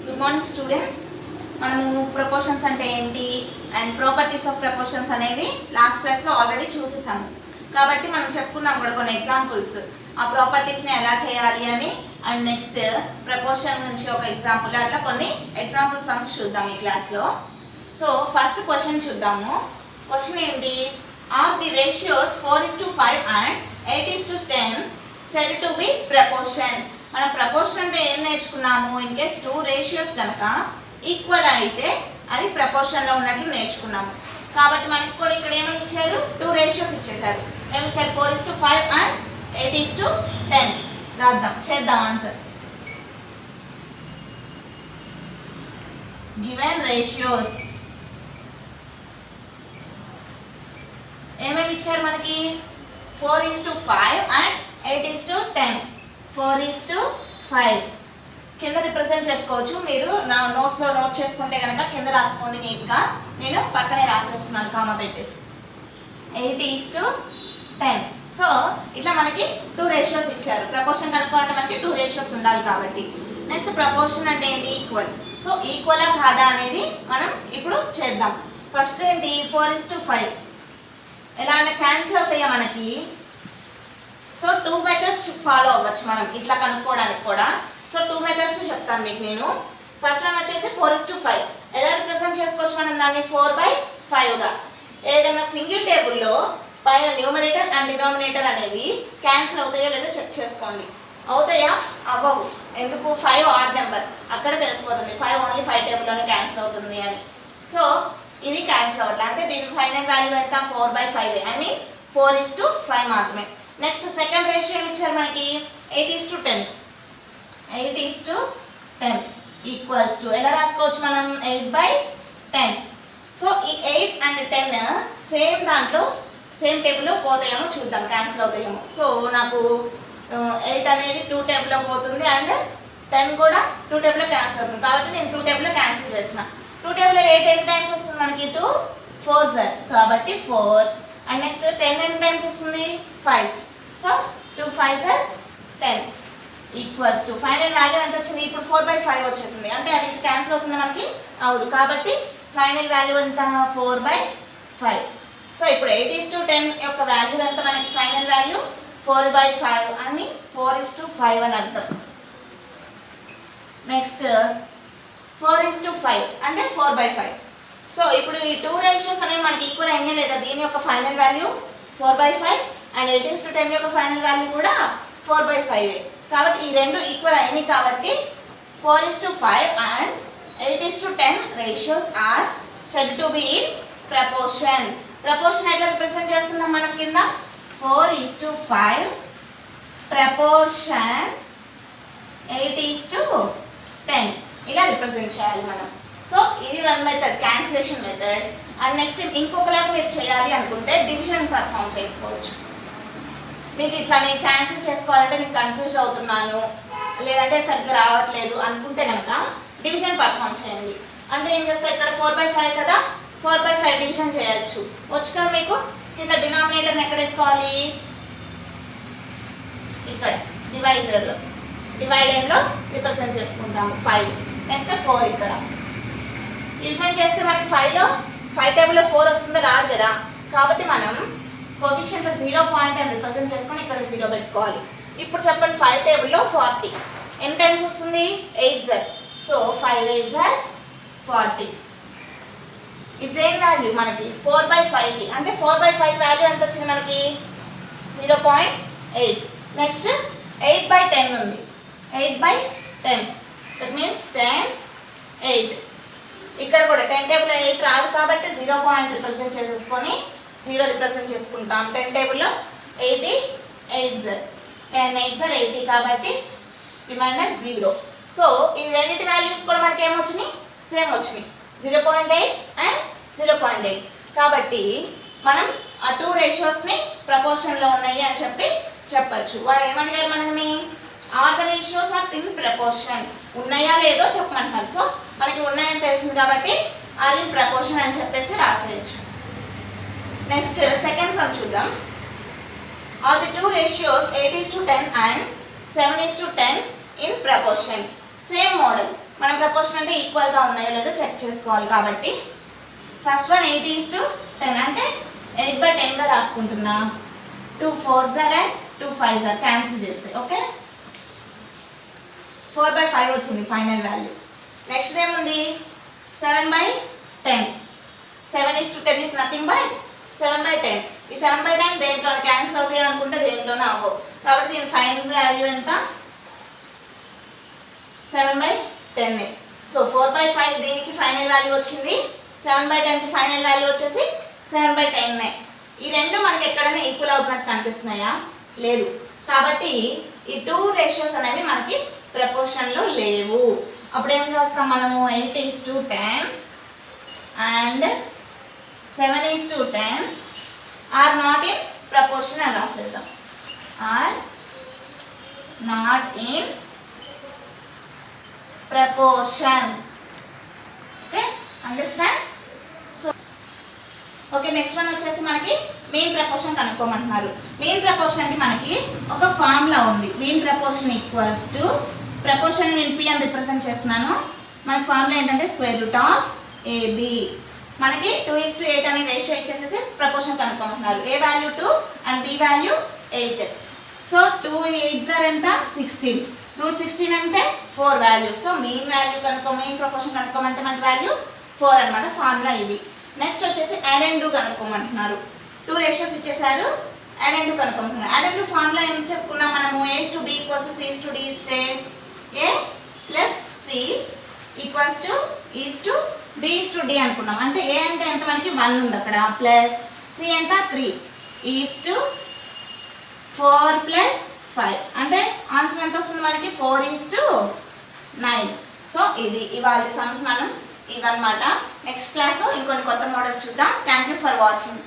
Good morning students. మనము proportions అంటే ఏంటి అండ్ ప్రాపర్టీస్ ఆఫ్ ప్రపోర్షన్స్ అనేవి లాస్ట్ క్లాస్లో ఆల్రెడీ చూసేసాము. కాబట్టి మనం చెప్పుకున్నాం కూడా కొన్ని ఎగ్జాంపుల్స్ ఆ ప్రాపర్టీస్ని ఎలా చేయాలి అని. అండ్ నెక్స్ట్ ప్రపోర్షన్ నుంచి ఒక ఎగ్జాంపుల్, అట్లా కొన్ని ఎగ్జాంపుల్ సమ్స్ చూద్దాం ఈ క్లాస్లో. సో ఫస్ట్ క్వశ్చన్ చూద్దాము. క్వశ్చన్ ఏంటి? Are the ratios 4:5 and 8:10 said to be proportion. మనం ప్రపోర్షన్ అంటే ఏం నేర్చుకున్నాము? ఇన్ కేస్ 2 రేషియోస్ కనుక ఈక్వల్ అయితే అది ప్రపోర్షన్లో ఉన్నట్లు నేర్చుకున్నాము. కాబట్టి మనకి కూడా ఇక్కడ ఏమని ఇచ్చారు? 2 రేషియోస్ ఇచ్చేసారు. ఏమి ఇచ్చారు? 4:5 అండ్ 8:10. రాద్దాం, చేద్దాం ఆన్సర్. గివెన్ రేషియోస్ ఏమేమి ఇచ్చారు మనకి? 4:5 అండ్ 8:10. 4:5 కింద రిప్రజెంట్ చేసుకోవచ్చు. మీరు నా నోట్స్లో నోట్ చేసుకుంటే కనుక కింద రాసుకోండి నీట్గా. నేను పక్కనే రాసేస్తున్నాను కామా పెట్టేసి. 8:10. సో ఇట్లా మనకి 2 రేషియోస్ ఇచ్చారు. ప్రపోర్షన్ కనుక్కోవాలంటే మనకి 2 రేషియోస్ ఉండాలి కాబట్టి. నెక్స్ట్ ప్రపోర్షన్ అంటే ఏంటి? ఈక్వల్. సో ఈక్వలా కాదా అనేది మనం ఇప్పుడు చేద్దాం. ఫస్ట్ ఏంటి? 4:5 ఎలా అంటే క్యాన్సిల్ అవుతాయా మనకి? సో 2 మెథడ్స్ ఫాలో అవ్వచ్చు మనం ఇట్లా కనుక్కోవడానికి కూడా. సో 2 మెథడ్స్ చెప్తాను మీకు నేను. ఫస్ట్ వన్ వచ్చేసి 4:5. ఎలా రిప్రజెంట్ చేసుకోవచ్చు మనం దాన్ని? 4/5గా. ఏదైనా సింగిల్ టేబుల్లో పైన న్యూమరేటర్ అండ్ డినామినేటర్ అనేవి క్యాన్సిల్ అవుతాయో లేదో చెక్ చేసుకోండి. అవుతాయా? అవ్వవు. ఎందుకు? 5 ఆడ్ నెంబర్, అక్కడ తెలిసిపోతుంది 5 ఓన్లీ 5 టేబుల్లోనే క్యాన్సిల్ అవుతుంది అని. సో ఇది క్యాన్సిల్ అవ్వట్లే, అంటే దీని ఫైనల్ వాల్యూ ఎంత? 4/5. ఐ మీన్ 4:5 మాత్రమే. నెక్స్ట్ సెకండ్ రేషియో ఏమి ఇచ్చారు మనకి? 8:10. 8:10 ఈక్వల్స్ టు ఎలా రాసుకోవచ్చు మనం? 8/10. సో ఈ 8 అండ్ 10 సేమ్ దాంట్లో సేమ్ టేబుల్లో పోతాయేమో చూద్దాం, క్యాన్సిల్ అవుతాయేమో. సో నాకు 8 అనేది 2 టేబుల్లో పోతుంది అండ్ 10 కూడా 2 టేబుల్లో క్యాన్సిల్ అవుతుంది. కాబట్టి నేను 2 టేబుల్లో క్యాన్సిల్ చేసిన. 2 టేబుల్లో 8 ఎన్ని టైమ్స్ వస్తుంది మనకి? 2 4s కాబట్టి 4. అండ్ నెక్స్ట్ 10 ఎన్ని టైమ్స్ వస్తుంది? 5. So 2 5s 10 equals to final value ఎంత వచ్చింది? ఇప్పుడు 4/5 వచ్చేసింది. అంటే అది క్యాన్సిల్ అవుతుంది మనకి? అవును. కాబట్టి ఫైనల్ వాల్యూ ఎంత? 4/5. సో ఇప్పుడు 8:10 యొక్క వాల్యూ ఎంత మనకి? ఫైనల్ వాల్యూ 4/5 అని 4:5 అని అర్థం. నెక్స్ట్ 4:5 అంటే 4/5. సో ఇప్పుడు ఈ 2 రేషియోస్ అనేవి మనకి ఈక్వల్ అయినా లేదా? దీని యొక్క ఫైనల్ వాల్యూ 4/5 అండ్ 8:10 యొక్క ఫైనల్ వాల్యూ కూడా 4/5. కాబట్టి ఈ రెండు ఈక్వల్ అయినాయి కాబట్టి 4:5 and 8:10 ratios are said to be in proportion. Proportion ఎట్లా రిప్రజెంట్ చేస్తున్నాం మనం కింద? 4:5 ప్రపోర్షన్ 8:10 ఇలా రిప్రజెంట్ చేయాలి మనం. సో ఇది one method, cancellation method. And next ఇంకొకలాగా మీరు చేయాలి అనుకుంటే డివిజన్ పర్ఫామ్ చేసుకోవచ్చు. మీకు ఇట్లా నేను క్యాన్సిల్ చేసుకోవాలంటే నేను కన్ఫ్యూజ్ అవుతున్నాను, లేదంటే సరిగ్గా రావట్లేదు అనుకుంటే కనుక డివిజన్ పర్ఫామ్ చేయండి. అంటే ఏం చేస్తే ఇక్కడ 4/5 కదా, 4/5 డివిజన్ చేయొచ్చు. వచ్చు కదా మీకు. కింద డినామినేటర్ని ఎక్కడ వేసుకోవాలి? ఇక్కడ డివైజర్లో, డివైడెడ్లో రిప్రజెంట్ చేసుకుంటాము 5. నెక్స్ట్ 4 ఇక్కడ డివిజన్ చేస్తే మనకి 5 టేబుల్లో 4 వస్తుందో? రాదు కదా. కాబట్టి మనం కోఎఫిషియంట్లో 0 పాయింట్ అని రిప్రజెంట్ చేసుకొని ఇక్కడ 0 పెట్టుకోవాలి. ఇప్పుడు చెప్పండి, 5 టేబుల్లో 40 ఎన్ని టైమ్స్ వస్తుంది? 8s. So 5 8s 40. ఇదేం వాల్యూ మనకి? 4/5కి. అంటే 4/5 వాల్యూ ఎంత వచ్చింది మనకి? 0.8. నెక్స్ట్ 8/10 ఉంది. 8/10 దట్ మీన్స్ 10 8. ఇక్కడ కూడా 10 టేబుల్లో 8 రాదు కాబట్టి 0 పాయింట్ రిప్రజెంట్ చేసేసుకొని 0 రిప్రజెంట్ చేసుకుంటాం. 10 టేబుల్లో 80 8s 10 8s 80 కాబట్టి రిమైండర్ 0. సో ఈ రెండింటి వాల్యూస్ కూడా మనకి ఏమొచ్చినాయి? సేమ్ వచ్చినాయి, 0.8 అండ్ 0.8. కాబట్టి మనం ఆ 2 రేషియోస్ని ప్రపోర్షన్లో ఉన్నాయి అని చెప్పచ్చు. వాడు ఏమడిగారు మనల్ని? Are the ratios are in proportion. ఉన్నాయా లేదో చెప్పమంటున్నారు. సో మనకి ఉన్నాయని తెలిసింది కాబట్టి ఆర్ ఇన్ ప్రపోర్షన్ అని చెప్పేసి రాసేయచ్చు. నెక్స్ట్ సెకండ్ సమ్ చూద్దాం. Are the 2 ratios 8:10 and 7:10 in proportion. Same model. మనం ప్రపోర్షన్ అంటే ఈక్వల్గా ఉన్నాయో లేదో చెక్ చేసుకోవాలి కాబట్టి ఫస్ట్ వన్ 8:10 అంటే 8/10గా రాసుకుంటున్నా. 2 4s and 2 5s క్యాన్సిల్ చేస్తే ఓకే 4/5 వచ్చింది ఫైనల్ వాల్యూ. నెక్స్ట్ ఏముంది 7/10. 7:10 is nothing but 7/10. ఈ 7/10 దేంట్లో క్యాన్సిల్ అవుతాయి అనుకుంటే దేంట్లోనే అవ్వవు కాబట్టి దీని ఫైనల్ వాల్యూ ఎంత 7/10. సో 4/5 దీనికి ఫైనల్ వాల్యూ వచ్చింది 7/10కి ఫైనల్ వాల్యూ వచ్చేసి 7/10. ఈ రెండు మనకి ఎక్కడైనా ఈక్వల్ అవుతున్నట్టు కనిపిస్తున్నాయా లేదు కాబట్టి ఈ 2 రేషియోస్ అనేవి మనకి ప్రపోర్షన్లో లేవు. అప్పుడు ఏం చేస్తాం మనము 8:10 and 7:10 are not in proportion అని రాసేద్దాం. Are not in proportion. Okay understand. So okay next one వచ్చేసి మనకి మీన్ ప్రపోర్షన్ కనుక్కోమంటున్నారు. మీన్ ప్రపోర్షన్కి మనకి ఒక ఫార్ములా ఉంది. Mean proportion equals to proportion నేను పి అని రిప్రజెంట్ చేస్తున్నాను. మనకి ఫార్ములా ఏంటంటే √AB. మనకి 2:8 అనే రేషియో ఇచ్చేసేసి ప్రపోర్షన్ కనుక్కోమంటున్నారు. A value 2 and B value 8. So 2 8s ఎంత 16. √16 అంటే 4 values. So mean value mean proportion కనుక్కోమంటే మనకి వాల్యూ 4 అనమాట. ఫార్ములా ఇది. నెక్స్ట్ వచ్చేసి యాడ్ అండ్ డూ కనుక్కోమంటున్నారు. 2 రేషియోస్ ఇచ్చేసారు యాడ్ అండ్ డూ కనుక్కోమంటున్నారు. యాడ్ అండ్ డూ ఫార్ములా ఏం చెప్పుకున్నాం మనము A/B = C/D ఇస్తే A + C = B/D అనుకున్నాం. అంటే A అంటే ఎంత మనకి 1 ఉంది అక్కడ ప్లస్ C ఎంత 3 4 + 5 అంటే ఆన్సర్ ఎంత వస్తుంది మనకి 4:9. సో ఇది ఇవాళ సమ్స్ మనం ఇవన్నమాట. నెక్స్ట్ క్లాస్లో ఇంకొన్ని కొత్త మోడల్స్ చూద్దాం. Thank you for watching.